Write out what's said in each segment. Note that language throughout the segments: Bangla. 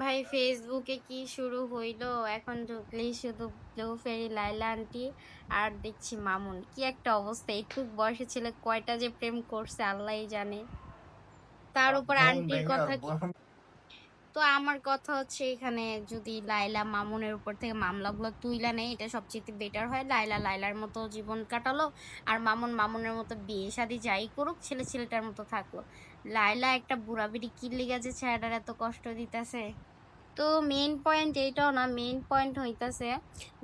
ভাই ফেসবুকে কি শুরু হইলো, এখন ঢুকলেই শুধু ব্লু ফেরি লাইলা আন্টি আর দেখছি মামুন। কি একটা অবস্থা! এইটুক বয়সে ছেলে কয়টা যে প্রেম করছে আল্লাহই জানে। তার উপর আন্টির কথা কি। তো আমার কথা হচ্ছে, এখানে যদি লাইলা মামুনের উপর থেকে মামলাগুলো তুইলা নেয়, এটা সবচেয়ে বেটার হয়। লাইলা লাইলার মতো জীবন কাটালো, আর মামুন মামুনের মতো বিয়ে শাদী যাই করুক, ছেলে ছেলেটার মতো থাকলো। লাইলা একটা বুড়া বিড়ি কিল্লি গেছে, ছেলেটার এত কষ্ট দিতেছে। তো মেইন পয়েন্ট এইটাও না, মেইন পয়েন্ট হইতাছে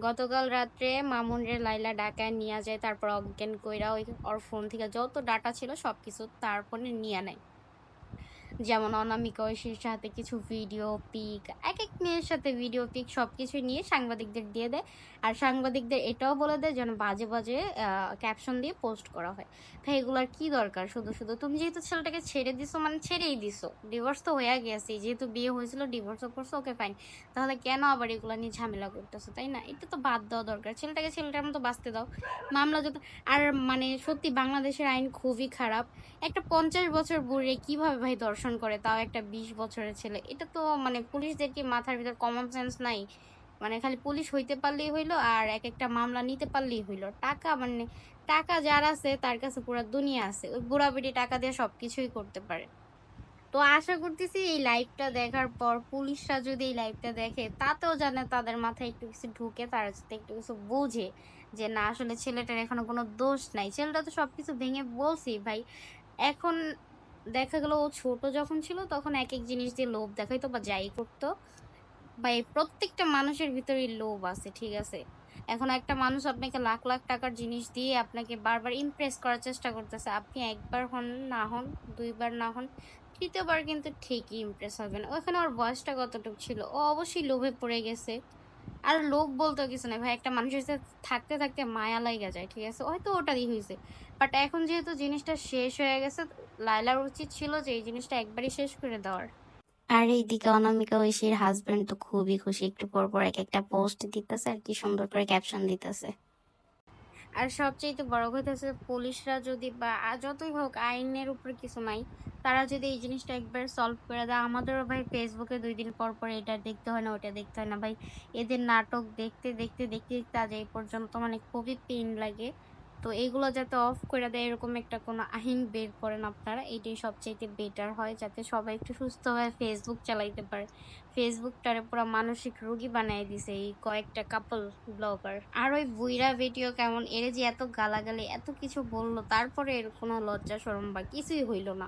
গতকাল রাত্রে মামুনরে লাইলা ডাকায় নিয়ে যায়, তারপর অজ্ঞান কইরা ওর ফোন থেকে যত ডাটা ছিল সবকিছু তার ফোনে নিয়ে নেয়। যেমন অনামিকা ঐশীর সাথে কিছু ভিডিও পিক, এক এক মেয়ের সাথে ভিডিও পিক সবকিছু নিয়ে সাংবাদিকদের দিয়ে দেয়। আর সাংবাদিকদের এটাও বলে দেয় যেন বাজে বাজে ক্যাপশন দিয়ে পোস্ট করা হয়। ভাই এগুলার কি দরকার? শুধু শুধু তুমি যেহেতু ছেলেটাকে ছেড়ে দিছো, মানে ছেড়েই দিছো, ডিভোর্স তো হয়ে গেছে, যেহেতু বিয়ে হয়েছিল ডিভোর্সও করছো, ওকে ফাইন। তাহলে কেন আবার এগুলা নিয়ে ঝামেলা করতেছো, তাই না? এটা তো বাদ দেওয়া দরকার, ছেলেটাকে ছেলেটার মতো বাঁচতে দাও। মামলা যত। আর মানে সত্যি বাংলাদেশের আইন খুবই খারাপ। একটা 50 বছর বুড়ে কিভাবে ভাই দর্শন করে, তাও একটা 20 বছরের ছেলে? এটা তো মানে পুলিশদের কি মাথার ভিতর কমন সেন্স নাই? মানে খালি পুলিশ হইতে পারলেই হইলো, আর এক একটা মামলা নিতে পারলেই হইলো। টাকা মানে টাকা যার আছে তার কাছে পুরো দুনিয়া আছে, ওই বুড়া বুড়ি টাকা দিয়ে সবকিছুই করতে পারে। তো আশা করতেছি এই লাইভটা দেখার পর পুলিশরা যদি এই লাইভটা দেখে, তাতেও জানে তাদের মাথায় একটু কিছু ঢুকে, তারা যাতে একটু কিছু বোঝে যে না, আসলে ছেলেটার এখনো কোনো দোষ নাই। ছেলেটা তো সবকিছু ভেঙে বলছি ভাই। এখন দেখা গেল ও ছোট যখন ছিল তখন এক এক জিনিস দিয়ে লোভ দেখাইতো বা যাই করতো। ভাই প্রত্যেকটা মানুষের ভিতরে লোভ আছে, ঠিক আছে? এখন একটা মানুষ আপনাকে লাখ লাখ টাকার জিনিস দিয়ে আপনাকে বারবার ইমপ্রেস করার চেষ্টা করতেছে, আপনি একবার হন না হন, দুইবার না হন, তৃতীয়বার কিন্তু ঠিকই ইমপ্রেস হবেন। ওখানে ওর বয়সটা কতটুকু ছিল, ও অবশ্যই লোভে পড়ে গেছে। আর লোভ বলতে কিছু নেই ভাই, একটা মানুষের সাথে থাকতে থাকতে মায়া লাগা যায়, ঠিক আছে? হয়তো ওটারই হয়েছে। বাট এখন যেহেতু জিনিসটা শেষ হয়ে গেছে, লাইলার উচিত ছিল যে এই জিনিসটা একবারই শেষ করে দেওয়ার। আর এইদিকে অনামিকা ঐশীর হাজবেন্ড তো খুবই খুশি, একটু পর পর এক একটা পোস্ট দিতেছে আর কি সুন্দর করে ক্যাপশন দিতেছে। আর সবচেয়ে বড় কথা হচ্ছে, পুলিশরা যদি বা যতই হোক আইনের উপর কিছু নাই, তারা যদি এই জিনিসটা একবার সলভ করে দেয়। আমাদেরও ভাই ফেসবুকে 2 দিন পর পর এটা দেখতে হয় না, ওটা দেখতে হয় না ভাই। এদের নাটক দেখতে দেখতে দেখতে দেখতে আজ এই পর্যন্ত মানে খুবই পেইন লাগে। তো এগুলো যাতে অফ করে দেয়, এরকম একটা কোনো আইন বের করেন আপনারা, এটাই সবচাইতে বেটার হয়, যাতে সবাই একটু সুস্থভাবে ফেসবুক চালাইতে পারে। ফেসবুকটারে পুরো মানসিক রোগী বানাই দিছে এই কয়েকটা কাপল ব্লগার। আর ওই বুইরা ভিডিও কেমন, এরে যে এত গালাগালি এত কিছু বললো, তারপরে এর কোনো লজ্জা শরম বা কিছুই হইলো না।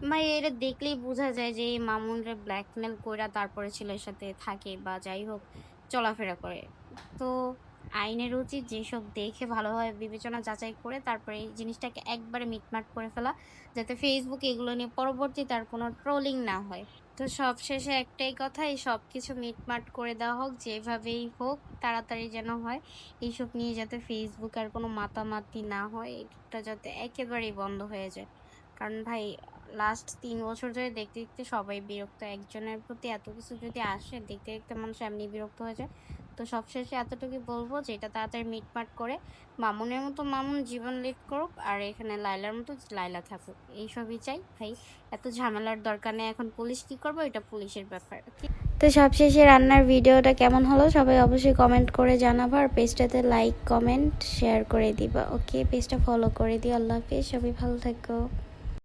ভাই এরা দেখলেই বোঝা যায় যে এই মামুনরে ব্ল্যাকমেল কইরা তারপরে ছেলের সাথে থাকে বা যাই হোক চলাফেরা করে। তো আইনের উচিত যেসব দেখে ভালোভাবে বিবেচনা যাচাই করে তারপরে এই জিনিসটাকে একবারে মিটমাট করে ফেলা, যাতে ফেসবুকে এগুলো নিয়ে পরবর্তীতে আর কোনো ট্রোলিং না হয়। তো সবশেষে একটাই কথা, এই সব কিছু মিটমাট করে দেওয়া হোক, যেভাবেই হোক তাড়াতাড়ি যেন হয়। এইসব নিয়ে যাতে ফেসবুক আর কোনো মাতামাতি না হয়, এটা যাতে একেবারেই বন্ধ হয়ে যায়। কারণ ভাই লাস্ট 3 বছর ধরে দেখতে দেখতে সবাই বিরক্ত, একজনের প্রতি এত কিছু যদি আসে, দেখতে দেখতে মানুষ এমনি বিরক্ত হয়ে যায়। তো সবশেষে এতটুকু বলবো যে এটা তাড়াতাড়ি মিটমাট করে মামুনের মতো মামুন জীবন লিড করুক, আর এখানে লাইলার মতো লাইলা থাকুক, এইসবই চাই ভাই। এত ঝামেলার দরকার নেই, এখন পুলিশ কি করবো এটা পুলিশের ব্যাপার। তো সবশেষে রান্নার ভিডিওটা কেমন হলো সবাই অবশ্যই কমেন্ট করে জানাবো, আর পেজটাতে লাইক কমেন্ট শেয়ার করে দিবা। ওকে, পেজটা ফলো করে দিও। আল্লাহ হাফিজ, সবাই ভালো থাকো।